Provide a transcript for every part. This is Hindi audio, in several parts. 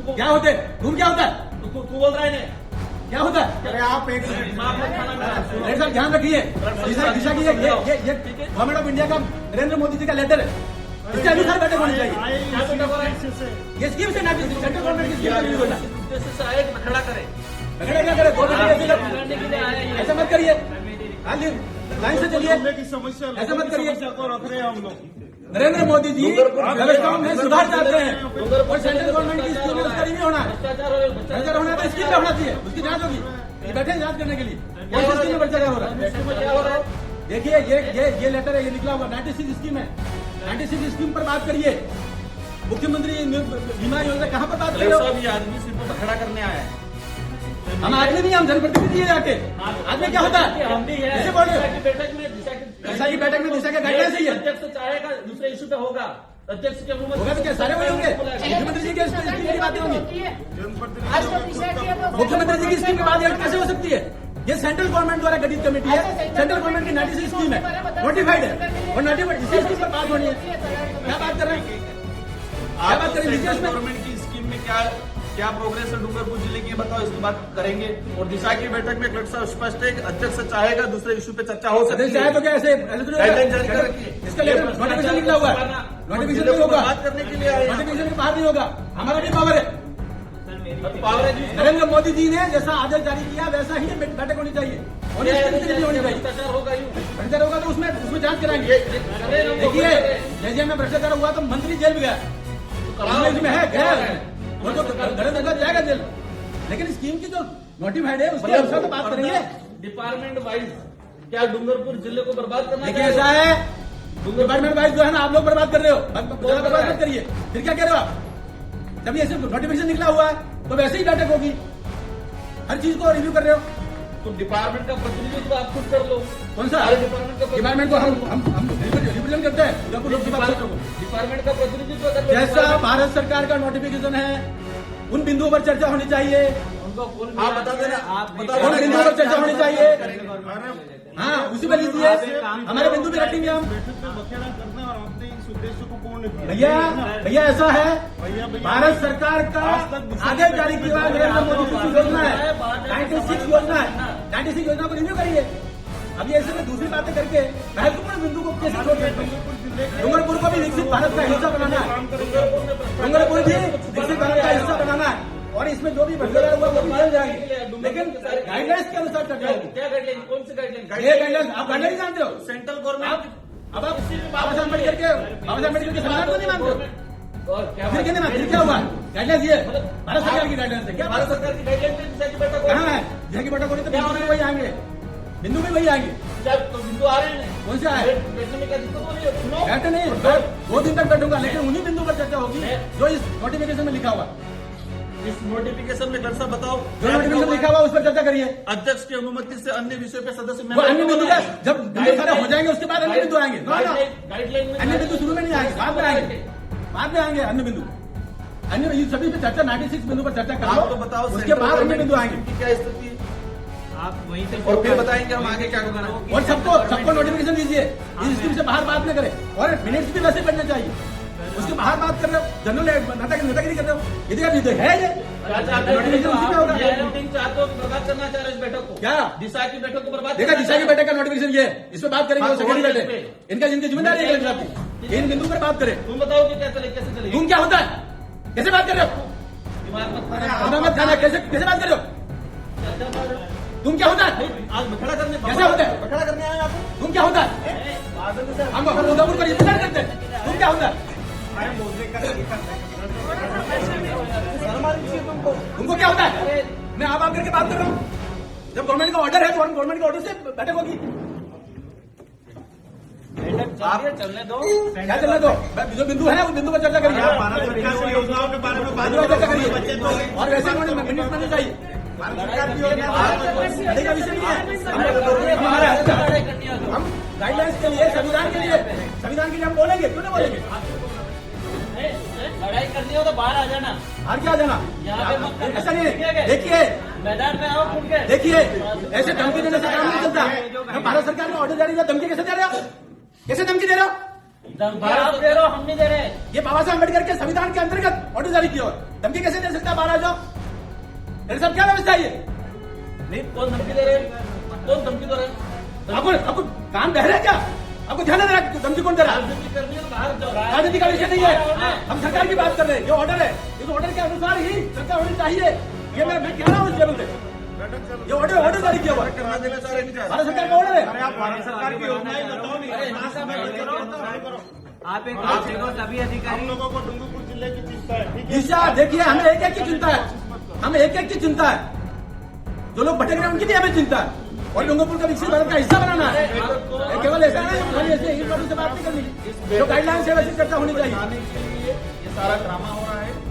क्या होते धूम क्या होता है? तू बोल रहा है ना क्या होता है? अरे आप एक मेरे साथ ध्यान रखिए, दिशा की ये गवर्नमेंट ऑफ इंडिया का नरेंद्र मोदी जी का लेटर है, इसके अनुसार बैठक होनी चाहिए। ये स्कीम से ना सेंट्रल गवर्नमेंट की स्कीम नहीं होना, उद्देश्य से आए खड़ा करे झगड़ा क्या करे, ऐसा मत करिए, लाइन से चलिए, की समस्या ऐसा मत करिए। को रख रहे हैं हम लोग। नरेंद्र मोदी जी व्यवस्थाओं में सुधार चाहते हैं और सेंट्रल गवर्नमेंट की स्कीम में उसका नहीं होना है, भ्रष्टाचार होना है तो स्कीम में होना चाहिए, उसकी जांच होगी। ये बैठे हैं जांच करने के लिए, कौन सी स्कीम में भ्रष्टाचार हो रहा है? देखिए ये लेटर है, ये निकला हुआ 96 स्कीम है, 96 स्कीम पर बात करिए। मुख्यमंत्री बीमा योजना कहाँ पर बात कर रहे हो? आदमी सिर्फ खड़ा करने आया है। हम आदमी नहीं, हम जनप्रतिनिधि है जाके। आदमी क्या होता है? हम भी है कैसे बोल रहे हो? बैठक में दिशा की बैठक में दिशा के गाइडलाइन सही है, अध्यक्ष चाहेगा दूसरे इशू पे होगा, अध्यक्ष की अनुमति होगा तो क्या सारे वही होंगे? मुख्यमंत्री जी की स्कीम की बातें होंगी, मुख्यमंत्री जी की स्कीम की बात कैसे हो सकती है? ये सेंट्रल गवर्नमेंट द्वारा गठित कमेटी है, सेंट्रल गवर्नमेंट की 96 स्कीम है, नोटिफाइड है और नोटिफाइड इसी स्कीम पर बात होनी है। क्या बात कर रहे हैं? क्या बात करें? सेंट्रल गवर्नमेंट की स्कीम में क्या प्रोग्रेस है डूंगरपुर जिले की, बताओ, इसकी बात करेंगे। और दिशा की बैठक में कलेक्टर स्पष्ट है, अध्यक्ष चाहेगा दूसरे इशू पे चर्चा हो सकती है। चाहे तो क्या ऐसे गाइडलाइन जारी कर रखी है, इसका लेटर नोटिफिकेशन निकला हुआ है, नोटिफिकेशन नहीं होगा, बात करने के लिए आए हैं। नोटिफिकेशन के बाहर नहीं होगा, हमारा भी पावर है। पावर है नरेंद्र मोदी जी ने जैसा आदेश जारी किया वैसा ही बैठक होनी चाहिए, होनी चाहिए। भ्रष्टाचार होगा भ्रष्टाचार होगा तो उसमें जांच कराएंगे। देखिए जैसे में भ्रष्टाचार हुआ तो मंत्री जेल में गया, इसमें है गया, वो तो गलत जाएगा जेल, लेकिन स्कीम की जो नोटिफाइड है उसके अनुसार तो बात करेंगे। डिपार्टमेंट वाइज क्या डूंगरपुर जिले को बर्बाद करना? देखिए ऐसा है, डिपार्टमेंट वाइज जो है ना आप लोग बर्बाद कर रहे हो, बर्बाद मत करिए। फिर क्या कह रहे हो आप? जब ये सिर्फ नोटिफिकेशन निकला हुआ है तो वैसे ही बैठक होगी, हर चीज को रिव्यू कर रहे हो। तो डिपार्टमेंट का प्रतिनिधित्व आप खुद कर लो। कौन सा डिपार्टमेंट को हम रिप्रेजेंट करते हैं डिपार्टमेंट का प्रतिनिधित्व कर लो। जैसा भारत सरकार का नोटिफिकेशन है उन बिंदुओं पर चर्चा होनी चाहिए, आप बता देना, उन बिंदुओं पर चर्चा होनी चाहिए। हाँ उसी पर लीजिए, हमारे बिंदु भी रखेंगे हम। भैया ऐसा है, भारत सरकार का आदेश जारी किया हुआ नरेंद्र मोदी की योजना है, 96 योजना है, 96 योजना को रिव्यू करिए। अब ये ऐसे में दूसरी बातें करके महत्वपूर्ण बिंदु को कैसे छोड़ सकते हैं? डूंगरपुर को भी विकसित भारत का हिस्सा बनाना है, डूंगरपुर भी विकसित भारत का हिस्सा बनाना है और इसमें जो भी भ्रष्टाचार हुआ वो भी निकल जाएंगे, लेकिन गाइडलाइंस के अनुसार चर्चा होगी। क्या गाइडलाइन? कौन सी गाइडलाइन? ये गाइडलाइंस आप गाइडलाइन जानते हो? Central government. अब आप बाबा साहब अम्बेडकर के संविधान को नहीं मानते हो? और क्या फिर कहने फिर क्या हुआ? गाइडलाइंस ये भारत सरकार की गाइडलाइंस है। क्या भारत सरकार की गाइडलाइन पे दिशा की बैठक कहाँ है? दिशा की बैठक होनी तो बिंदु में वही आएंगे, बिंदु में वही आएंगे। जब तो बिंदु आ रहे हैं, कौन से आए? बैठने में क्या दिक्कत हो रही है? सुनो, बैठे नहीं, 2 दिन तक बैठूंगा, लेकिन उन्हीं बिंदु पर चर्चा होगी जो इस नोटिफिकेशन में लिखा हुआ। इस नोटिफिकेशन में कल सा बताओ, जो नोटिफिकेशन लिखा हुआ उस पर चर्चा करिए। अध्यक्ष की अनुमति से अन्य विषयों पे सदस्य वो अन्य बिंदु का जब बिंदु सारे हो जाएंगे उसके बाद अन्य बिंदु आएंगे। गाइडलाइन में अन्य बिंदु शुरू में नहीं आएंगे, बाद में आएंगे, बाद में आएंगे अन्य बिंदु। अन्य ये सभी पे चर्चा 96 बिंदु पर चर्चा कर आप तो लो, बताओ उसके बाद अन्य बिंदु आएंगे की क्या स्थिति है? आप वहीं से और फिर बताएंगे हम आगे क्या करना है। और सबको नोटिफिकेशन दीजिए, इस स्कीम से बाहर बात न करें और मिनट्स भी वैसे बनने चाहिए। उसके बाहर बात कर रहे हो, जनरल नेतागिरी कर रहे हो, ये है ये नोटिफिकेशन उसी पे होगा। चाहते हो बर्बाद करना चाह रहे इस बैठक को? क्या दिशा की बैठक को बर्बाद? देखा दिशा की बैठक का नोटिफिकेशन ये है, इस पर बात करेंगे, वो सेकेंडरी बैठक, इनका जिनकी जिम्मेदारी है इन बिंदु पर बात करें। तुम बताओ कि क्या चले, कैसे चले? तुम क्या होता है? कैसे बात कर रहे हो? दिमाग मत मत खाना, कैसे बात कर रहे हो? तुम क्या होता है? आज खड़ा करने कैसे होता है? खड़ा करने आए आप? तुम क्या होता है? हम उदयपुर पर इंतजार करते हैं, तुम क्या होता है? तुमको क्या होता है? मैं आप करके बात कर रहा हूँ, जब गवर्नमेंट का ऑर्डर है तो गवर्नमेंट के ऑर्डर से बैठक होगी। आप चलने दो, क्या चलने दो? जो बिंदु है उस बिंदु पर चर्चा करिए, योजनाओं के बारे में चर्चा करिए और वैसे मिनट बनने चाहिए। विषय नहीं है, हम गाइडलाइंस के लिए संविधान के लिए हम बोलेंगे, क्यों नहीं बोलेंगे? लड़ाई करनी हो तो बाहर आ जाना, बाहर क्या जाना? ऐसा नहीं है। देखिए मैदान में आओ खुल के। देखिए ऐसे धमकी देने से काम नहीं चलता। भारत सरकार ने ऑर्डर जारी किया, धमकी कैसे दे रहे हो? कैसे धमकी दे रहे हो? आप दे रहे हो, हम नहीं दे रहे। ये बाबा साहब अम्बेडकर के संविधान के अंतर्गत ऑर्डर जारी किया हुआ है। धमकी कैसे दे सकता है बाहर आ जाओ? मेरे साहब क्या व्यवस्था है ये? नहीं, कौन धमकी दे रहे हैं? कौन धमकी दे रहे हैं? आपको काम बह रहा है क्या? आपको ध्यान नहीं दे रहा धमकी कौन दे रहा है? राजनीति करनी है तो बाहर जाओ। राजनीति का विषय नहीं है, हम सरकार की बात कर रहे हैं। ये ऑर्डर है, इस ऑर्डर के अनुसार ही सरकार होनी चाहिए। ये मैं कह रहा हूँ इस लेवल पे। ये ऑर्डर जारी किया हुआ है। करना देना चाह रहे हैं क्या? भारत सरकार का ऑर्डर है। अरे आप भारत सरकार की योजनाएं बताओ नहीं। अरे यहाँ से मैं करो। आप एक काम देखो, सभी हम अधिकारी लोगों को डूंगरपुर जिले की चिंता है, ठीक है? दिशा देखिए, हमें एक एक की चिंता है, हमें एक एक की चिंता है। जो लोग भटक रहे हैं उनकी भी हमें चिंता है, और डूंगरपुर का विकसित भारत का हिस्सा बनाना है। ये केवल ऐसा नहीं खाली ऐसे ही बातों से बात नहीं करनी। जो गाइडलाइंस है वैसी चर्चा होनी चाहिए। आने के लिए ये सारा ड्रामा हो रहा है।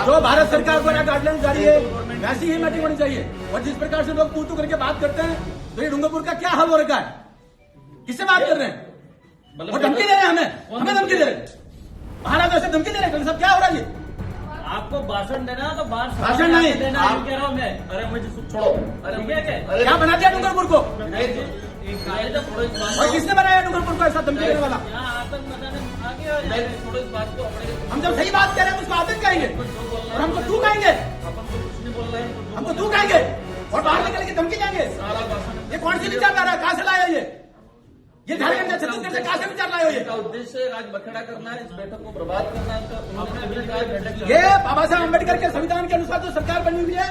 जो भारत सरकार द्वारा गाइडलाइंस जारी है वैसी ही मीटिंग होनी चाहिए। और जिस प्रकार से लोग तू करके बात करते हैं, तो ये डूंगरपुर का क्या हाल हो रखा है? किससे बात कर रहे हैं? और धमकी दे रहे हैं हमें धमकी दे रहे हैं। महाराज ऐसे धमकी दे रहे हैं। सब क्या हो रहा है ये? आपको भाषण देना है तो बाहर भाषण नहीं। देना आप- है, कह रहा हूँ मैं। अरे मुझे छोड़ो। अरे ठीक है क्या? अरे क्या बना दिया डूंगरपुर को? एक कार्य तो थोड़ा इस बात और किसने बनाया डूंगरपुर को ऐसा धमकी देने वाला? यहाँ आतंक मचाने आगे हो जाए। थोड़े इस बात को अपने हम जब सही बात कर रहे हैं तो उसको आतंक कहेंगे, और हमको तू कहेंगे, अपन तो कुछ नहीं बोल रहे हैं। हमको तू कहेंगे, और बाहर निकल के धमकी देंगे। सारा भाषण ये कौन सी विचारधारा है? कहां से लाया ये झारखंड से छत्तीसगढ़ से कहां से विचार लाया ये? का उद्देश्य है आज बखेड़ा करना है, इस बैठक को बर्बाद करना है। उन्होंने अभी कहा बैठक ये बाबा साहब अम्बेडकर के संविधान के अनुसार जो सरकार बनी हुई है